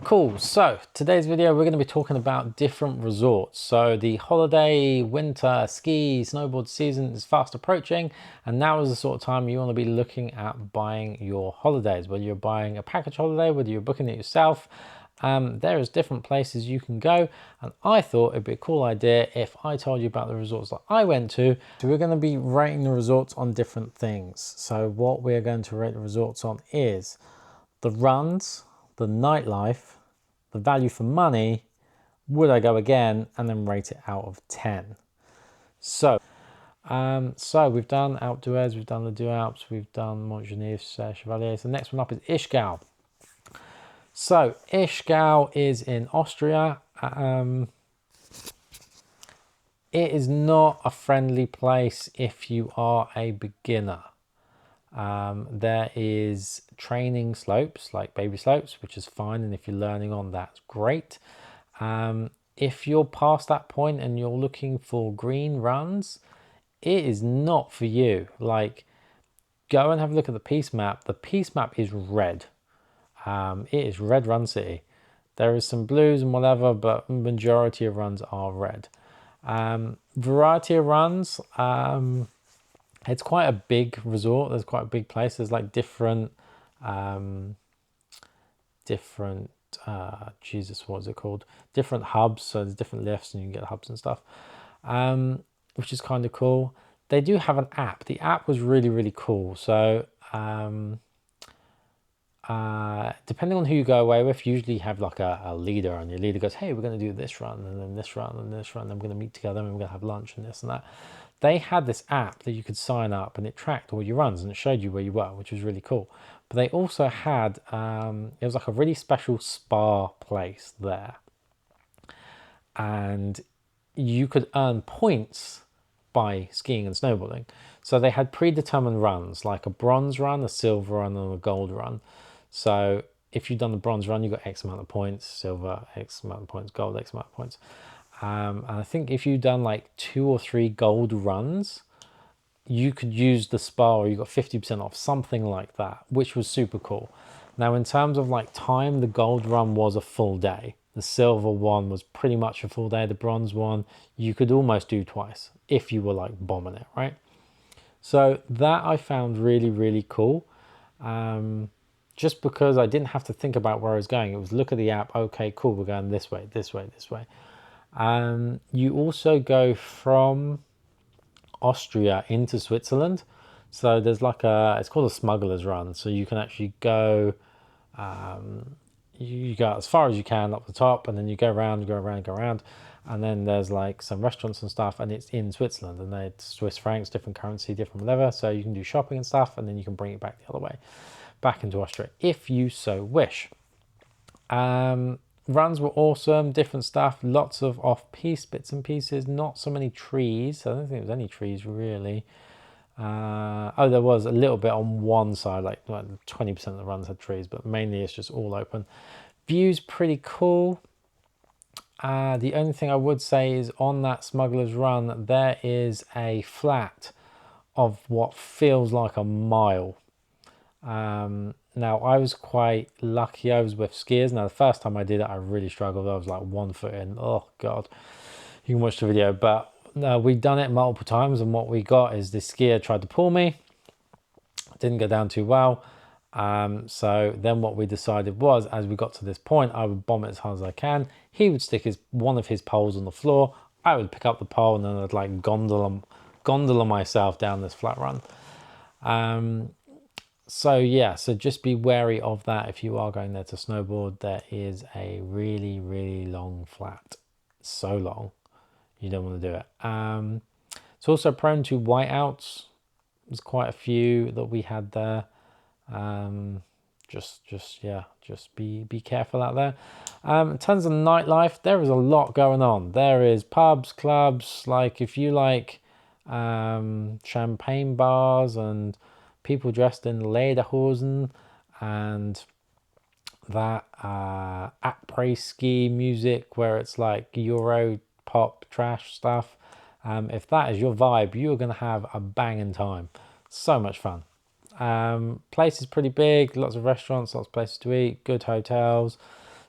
Cool, so today's video we're going to be talking about different resorts. So the holiday, winter, ski, snowboard season is fast approaching, and now is the sort of time you want to be looking at buying your holidays. Whether you're buying a package holiday, whether you're booking it yourself, there is different places you can go, and I thought it'd be a cool idea if I told you about the resorts that I went to. So we're going to be rating the resorts on different things. So what we're going to rate the resorts on is the runs, the nightlife, the value for money, would I go again, and then rate it out of 10. So we've done Alpe d'Huez, we've done the Deux Alpes, we've done Montgenèvre, Chevalier. So the next one up is Ishgl. So Ishgl is in Austria. It is not a friendly place if you are a beginner. There is training slopes, like baby slopes, which is fine, and if you're learning on, that's great. If you're past that point and you're looking for green runs, it is not for you. Like, go and have a look at the piste map. The piste map is red. It is red run city. There is some blues and whatever, but majority of runs are red. Variety of runs, it's quite a big resort. There's quite a big place. There's like different Jesus, what is it called? Different hubs. So there's different lifts and you can get hubs and stuff, which is kind of cool. They do have an app. The app was really, really cool. So depending on who you go away with, usually you have like a leader, and your leader goes, hey, we're going to do this run and then this run and this run, and then we're going to meet together and we're going to have lunch and this and that. They had this app that you could sign up and it tracked all your runs and it showed you where you were, which was really cool. But they also had, it was like a really special spa place there. And you could earn points by skiing and snowboarding. So they had predetermined runs, like a bronze run, a silver run, and a gold run. So if you've done the bronze run, you got X amount of points, silver, X amount of points, gold, X amount of points. And I think if you've done like 2 or 3 gold runs, you could use the spa, or you got 50% off, something like that, which was super cool. Now, in terms of like time, the gold run was a full day. The silver one was pretty much a full day. The bronze one, you could almost do twice if you were like bombing it, right? So that I found really, really cool. Just because I didn't have to think about where I was going. It was look at the app. Okay, cool. We're going this way, this way, this way. You also go from Austria into Switzerland. So there's like it's called a smuggler's run. So you can actually go, you go as far as you can up the top, and then you go around, go around, go around. And then there's like some restaurants and stuff, and it's in Switzerland, and they're Swiss francs, different currency, different whatever. So you can do shopping and stuff, and then you can bring it back the other way, back into Austria, if you so wish. Runs were awesome, different stuff, lots of off-piste bits and pieces, not so many trees. I don't think there was any trees really. Oh, there was a little bit on one side, like 20% of the runs had trees, but mainly it's just all open. View's pretty cool. The only thing I would say is on that Smuggler's Run, there is a flat of what feels like a mile. Now, I was quite lucky. I was with skiers. Now, the first time I did it, I really struggled. I was like 1 foot in. Oh, God. You can watch the video. But we'd done it multiple times, and what we got is this skier tried to pull me. Didn't go down too well. So then what we decided was, as we got to this point, I would bomb it as hard as I can. He would stick one of his poles on the floor. I would pick up the pole, and then I'd like gondola myself down this flat run. So yeah, so just be wary of that if you are going there to snowboard. There is a really, really long flat. So long, you don't want to do it. It's also prone to whiteouts. There's quite a few that we had there. Just be careful out there. In terms of nightlife, there is a lot going on. There is pubs, clubs, like if you like champagne bars and people dressed in lederhosen and that après-ski music where it's like Euro pop trash stuff. If that is your vibe, you're going to have a banging time. So much fun. Place is pretty big, lots of restaurants, lots of places to eat, good hotels.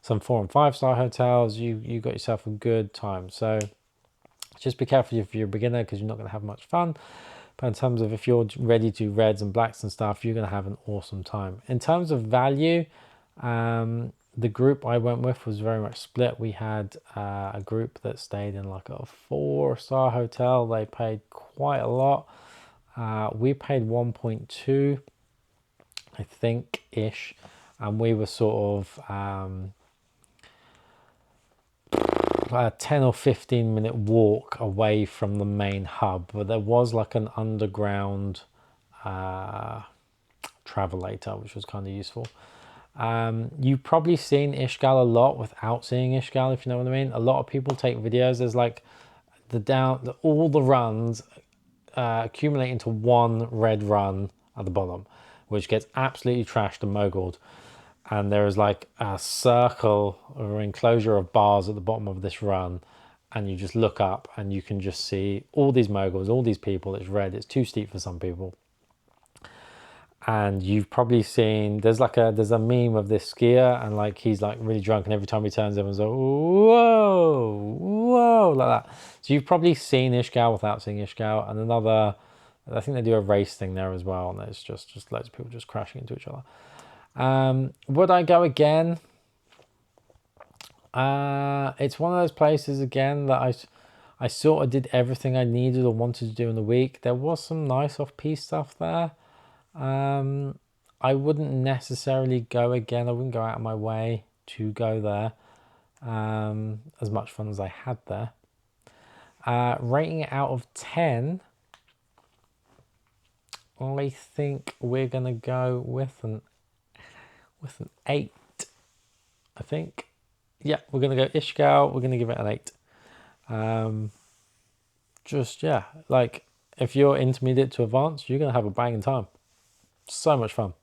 some 4 and 5 star hotels, you got yourself a good time. So just be careful if you're a beginner, because you're not going to have much fun. But in terms of if you're ready to do reds and blacks and stuff, you're going to have an awesome time. In terms of value, the group I went with was very much split. We had a group that stayed in like a 4-star hotel. They paid quite a lot. We paid 1.2, I think, ish. And we were sort of a 10 or 15 minute walk away from the main hub, but there was like an underground travelator, which was kind of useful. You've probably seen Ishgl a lot without seeing Ishgl, if you know what I mean. A lot of people take videos. There's like all the runs accumulate into one red run at the bottom, which gets absolutely trashed and mogulled. And there is like a circle or enclosure of bars at the bottom of this run, and you just look up and you can just see all these moguls, all these people. It's red, it's too steep for some people. And you've probably seen, there's a meme of this skier, and like he's like really drunk, and every time he turns, everyone's like, whoa, whoa, like that. So you've probably seen Ishgl without seeing Ishgl. And another, I think they do a race thing there as well, and it's just loads of people just crashing into each other. Would I go again? It's one of those places again that I sort of did everything I needed or wanted to do in the week. There was some nice off-piste stuff there. I wouldn't necessarily go again. I wouldn't go out of my way to go there. As much fun as I had there. Rating it out of 10, I think we're gonna go with an 8, I think. Yeah, we're going to go Ishgl. We're going to give it an 8. Just, yeah, like if you're intermediate to advanced, you're going to have a banging time. So much fun.